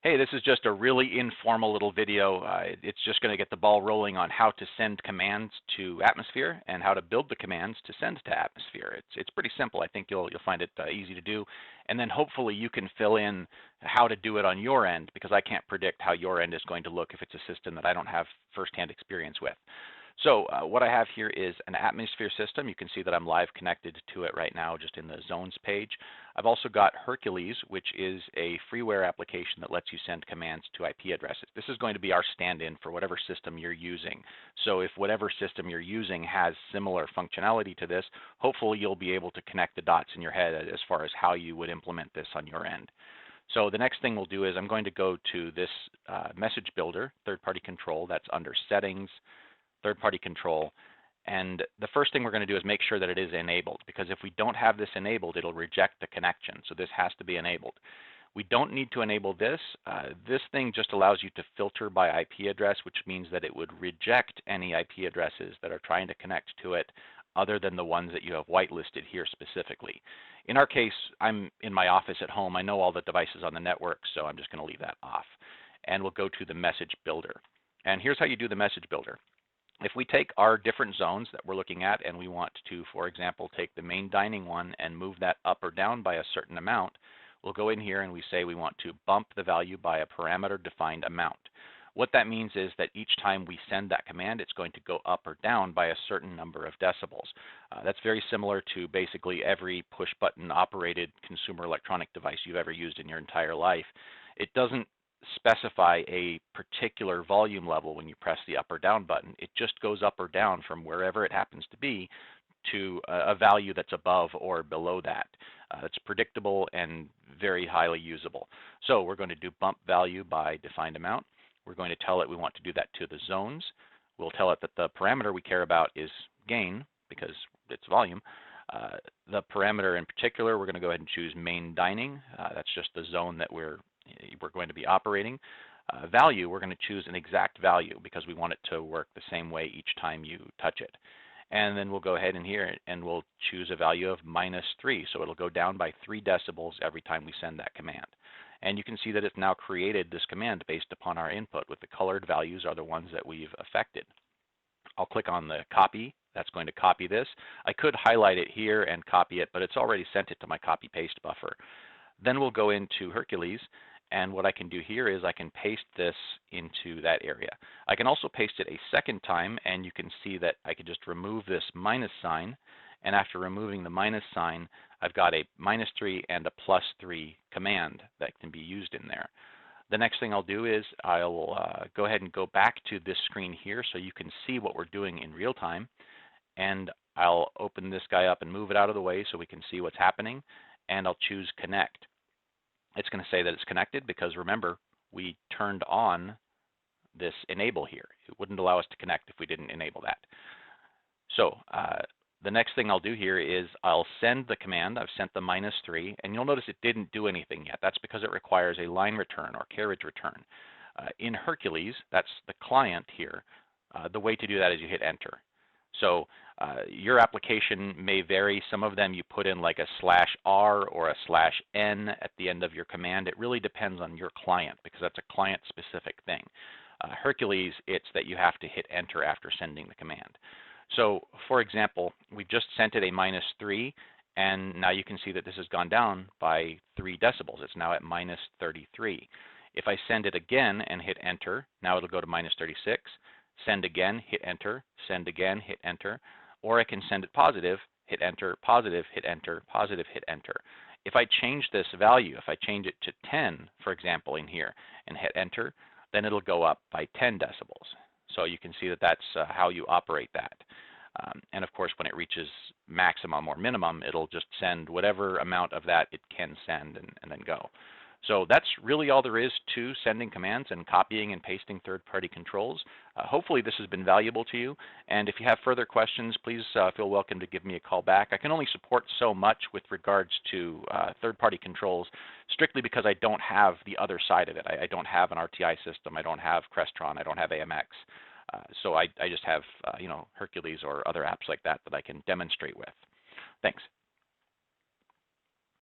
Hey, this is just a really informal little video. It's just going to get the ball rolling on how to send commands to Atmosphere and how to build the commands to send to Atmosphere. It's pretty simple. I think you'll find it easy to do, and then hopefully you can fill in how to do it on your end, because I can't predict how your end is going to look if it's a system that I don't have firsthand experience with. So what I have here is an Atmosphere system. You can see that I'm live connected to it right now just in the zones page. I've also got Hercules, which is a freeware application that lets you send commands to IP addresses. This is going to be our stand-in for whatever system you're using. So if whatever system you're using has similar functionality to this, hopefully you'll be able to connect the dots in your head as far as how you would implement this on your end. So the next thing we'll do is I'm going to go to this message builder, third-party control. That's under settings, third-party control, and the first thing we're going to do is make sure that it is enabled, because if we don't have this enabled, it'll reject the connection. So this has to be enabled. We don't need to enable this. This thing just allows you to filter by IP address, which means that it would reject any IP addresses that are trying to connect to it other than the ones that you have whitelisted here specifically. In our case, I'm in my office at home. I know all the devices on the network, so I'm just going to leave that off. And we'll go to the message builder. And here's how you do the message builder. If we take our different zones that we're looking at and we want to, for example, take the main dining one and move that up or down by a certain amount, we'll go in here and we say we want to bump the value by a parameter defined amount. What that means is that each time we send that command, it's going to go up or down by a certain number of decibels. That's very similar to basically every push button operated consumer electronic device you've ever used in your entire life. It doesn't specify a particular volume level when you press the up or down button. It just goes up or down from wherever it happens to be to a value that's above or below that. It's predictable and very highly usable. So we're going to do bump value by defined amount. We're going to tell it we want to do that to the zones. We'll tell it that the parameter we care about is gain because it's volume. The parameter in particular, we're going to go ahead and choose main dining. That's just the zone that we're going to be operating. Value, we're going to choose an exact value because we want it to work the same way each time you touch it. And then we'll go ahead in here and we'll choose a value of -3. So it'll go down by 3 decibels every time we send that command. And you can see that it's now created this command based upon our input, with the colored values are the ones that we've affected. I'll click on the copy. That's going to copy this. I could highlight it here and copy it, but it's already sent it to my copy paste buffer. Then we'll go into Hercules, and what I can do here is I can paste this into that area. I can also paste it a second time, and you can see that I can just remove this minus sign, and after removing the minus sign, I've got a -3 and a +3 command that can be used in there. The next thing I'll do is I'll go ahead and go back to this screen here so you can see what we're doing in real time, and I'll open this guy up and move it out of the way so we can see what's happening, and I'll choose connect. It's going to say that it's connected because, remember, we turned on this enable here. It wouldn't allow us to connect if we didn't enable that. So the next thing I'll do here is I'll send the command. I've sent the -3, and you'll notice it didn't do anything yet. That's because it requires a line return or carriage return. In Hercules, that's the client here. The way to do that is you hit enter. So your application may vary. Some of them you put in like a /R or a /N at the end of your command. It really depends on your client because that's a client-specific thing. Hercules, it's that you have to hit enter after sending the command. So for example, we just sent it a -3, and now you can see that this has gone down by 3 decibels. It's now at -33. If I send it again and hit enter, now it'll go to -36. Send again, hit enter, send again, hit enter, or I can send it positive, hit enter, positive, hit enter, positive, hit enter. If I change this value, if I change it to 10, for example, in here, and hit enter, then it'll go up by 10 decibels. So you can see that that's how you operate that. And of course, when it reaches maximum or minimum, it'll just send whatever amount of that it can send and then go. So that's really all there is to sending commands and copying and pasting third-party controls. Hopefully this has been valuable to you, and if you have further questions, please feel welcome to give me a call back. I can only support so much with regards to third-party controls strictly because I don't have the other side of it. I don't have an RTI system. I don't have Crestron. I don't have AMX. So I just have Hercules or other apps like that that I can demonstrate with. Thanks.